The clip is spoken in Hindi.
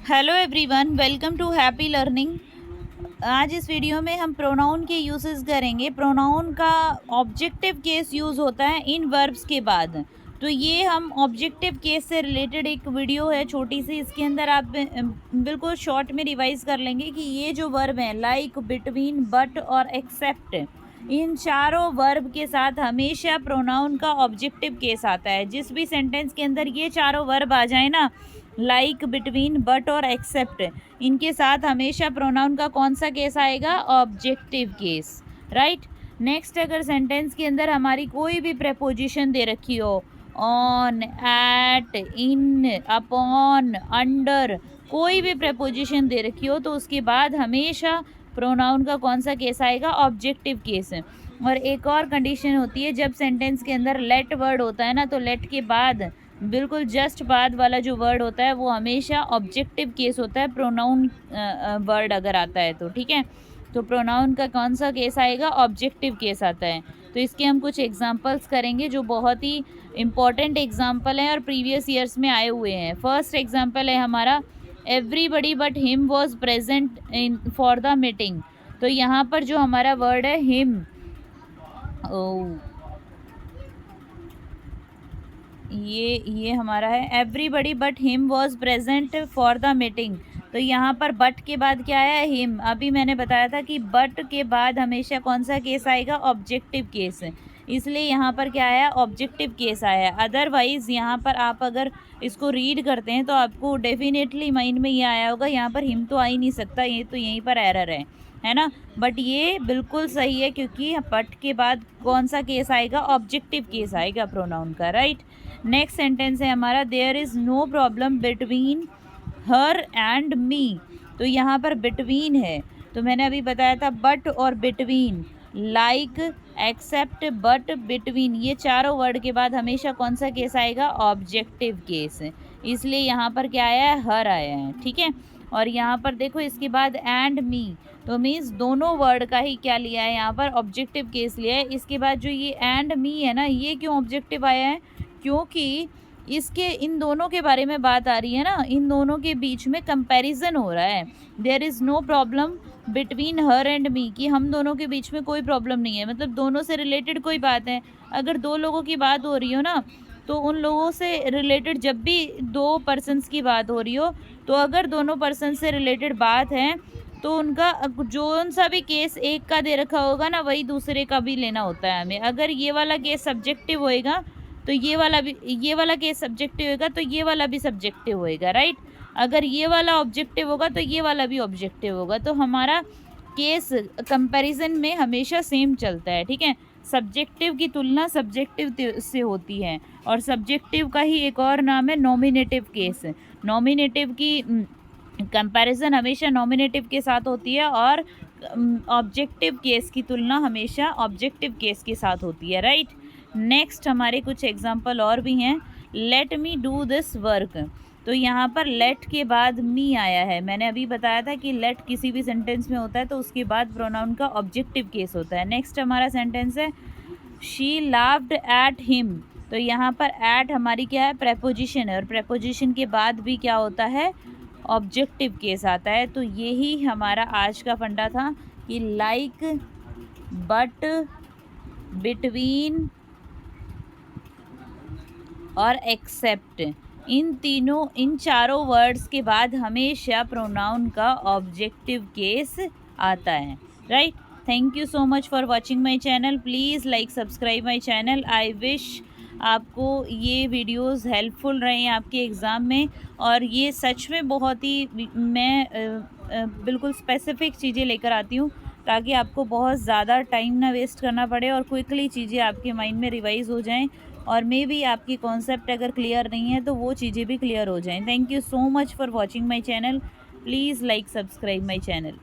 Hello everyone, welcome to happy learning. आज इस वीडियो में हम प्रोनाउन के यूजेस करेंगे। प्रोनाउन का ऑब्जेक्टिव केस यूज़ होता है इन वर्ब्स के बाद। तो ये हम ऑब्जेक्टिव केस से रिलेटेड एक वीडियो है छोटी सी, इसके अंदर आप बिल्कुल शॉर्ट में रिवाइज कर लेंगे कि ये जो वर्ब हैं लाइक, बिटवीन, बट और एक्सेप्ट, इन चारों वर्ब के साथ हमेशा प्रोनाउन का ऑब्जेक्टिव केस आता है। जिस भी सेंटेंस के अंदर ये चारों वर्ब आ जाए ना, लाइक, बिटवीन, बट और एक्सेप्ट, इनके साथ हमेशा प्रोनाउन का कौन सा केस आएगा? Objective case, right. नेक्स्ट, अगर सेंटेंस के अंदर हमारी कोई भी प्रेपोजिशन दे रखी हो, on, at, in, upon, under, कोई भी प्रेपोजिशन दे रखी हो तो उसके बाद हमेशा प्रोनाउन का कौन सा केस आएगा? ऑब्जेक्टिव केस है। और एक और कंडीशन होती है, जब सेंटेंस के अंदर लेट वर्ड होता है ना, तो लेट के बाद बिल्कुल जस्ट बाद वाला जो वर्ड होता है वो हमेशा ऑब्जेक्टिव केस होता है, प्रोनाउन वर्ड अगर आता है तो, ठीक है। तो प्रोनाउन का कौन सा केस आएगा? ऑब्जेक्टिव केस आता है। तो इसके हम कुछ एग्जांपल्स करेंगे जो बहुत ही इंपॉर्टेंट एग्जांपल हैं और प्रीवियस ईयर्स में आए हुए हैं। फर्स्ट एग्जांपल है हमारा, everybody but him was present in for the meeting. तो यहाँ पर जो हमारा वर्ड है हिम, ये हमारा है everybody but him was present for the meeting. तो यहाँ पर बट के बाद क्या है? हिम। अभी मैंने बताया था कि बट के बाद हमेशा कौन सा केस आएगा? Objective case. इसलिए यहाँ पर क्या आया? ऑब्जेक्टिव केस आया। अदरवाइज यहाँ पर आप अगर इसको रीड करते हैं तो आपको डेफिनेटली माइंड में ये आया होगा, यहाँ पर हिम तो आ ही नहीं सकता, ये तो यहीं पर एरर है ना। बट ये बिल्कुल सही है क्योंकि बट के बाद कौन सा केस आएगा? ऑब्जेक्टिव केस आएगा प्रोनाउन का, राइट। नेक्स्ट सेंटेंस है हमारा, there is no problem between her and me. तो यहाँ पर बिटवीन है, तो मैंने अभी बताया था बट और between, like, except, but, between, ये चारों वर्ड के बाद हमेशा कौन सा केस आएगा? Objective case. इसलिए यहाँ पर क्या आया है? हर आया है, ठीक है। और यहाँ पर देखो इसके बाद एंड मी, तो मीन्स दोनों वर्ड का ही क्या लिया है? यहाँ पर ऑब्जेक्टिव केस लिया है। इसके बाद जो ये एंड मी है ना, ये क्यों ऑब्जेक्टिव आया है? क्योंकि इसके इन दोनों के बारे में बात आ रही है ना, इन दोनों के बीच में कंपैरिजन हो रहा है। There is no problem between her and me, कि हम दोनों के बीच में कोई प्रॉब्लम नहीं है, मतलब दोनों से रिलेटेड कोई बात है। अगर दो लोगों की बात हो रही हो ना, तो उन लोगों से रिलेटेड जब भी दो पर्सन्स की बात हो रही हो, तो अगर दोनों पर्सन से रिलेटेड बात है तो उनका जो सा भी केस एक का दे रखा होगा ना, वही दूसरे का भी लेना होता है हमें। अगर ये वाला केस सब्जेक्टिव होएगा तो ये वाला केस सब्जेक्टिव होगा तो ये वाला भी सब्जेक्टिव होएगा, राइट। अगर ये वाला ऑब्जेक्टिव होगा तो ये वाला भी ऑब्जेक्टिव होगा। तो हमारा केस कंपैरिजन में हमेशा सेम चलता है, ठीक है। सब्जेक्टिव की तुलना सब्जेक्टिव से होती है, और सब्जेक्टिव का ही एक और नाम है नॉमिनेटिव केस। नॉमिनेटिव की कंपैरिजन हमेशा नॉमिनेटिव के साथ होती है, और ऑब्जेक्टिव केस की तुलना हमेशा ऑब्जेक्टिव केस के साथ होती है, राइट। नेक्स्ट हमारे कुछ एग्जांपल और भी हैं। Let me do this work. तो यहाँ पर लेट के बाद मी आया है। मैंने अभी बताया था कि लेट किसी भी सेंटेंस में होता है तो उसके बाद प्रोनाउन का ऑब्जेक्टिव केस होता है। नेक्स्ट हमारा सेंटेंस है, शी लाफ्ड एट हिम। तो यहाँ पर एट हमारी क्या है? प्रेपोजिशन है, और प्रेपोजिशन के बाद भी क्या होता है? ऑब्जेक्टिव केस आता है। तो यही हमारा आज का फंडा था कि लाइक, बट, बिटवीन और एक्सेप्ट, इन चारों वर्ड्स के बाद हमेशा प्रोनाउन का ऑब्जेक्टिव केस आता है, right. Thank you so much for watching my channel. Please like, subscribe my channel. I wish आपको ये वीडियोस हेल्पफुल रहें आपके एग्ज़ाम में। और ये सच में बहुत ही मैं बिल्कुल स्पेसिफिक चीज़ें लेकर आती हूँ ताकि आपको बहुत ज़्यादा टाइम ना वेस्ट करना पड़े और क्विकली चीज़ें आपके माइंड में रिवाइज हो जाएं, और मे बी आपकी कॉन्सेप्ट अगर क्लियर नहीं है तो वो चीज़ें भी क्लियर हो जाएं। Thank you so much for watching my channel. Please like, subscribe my channel.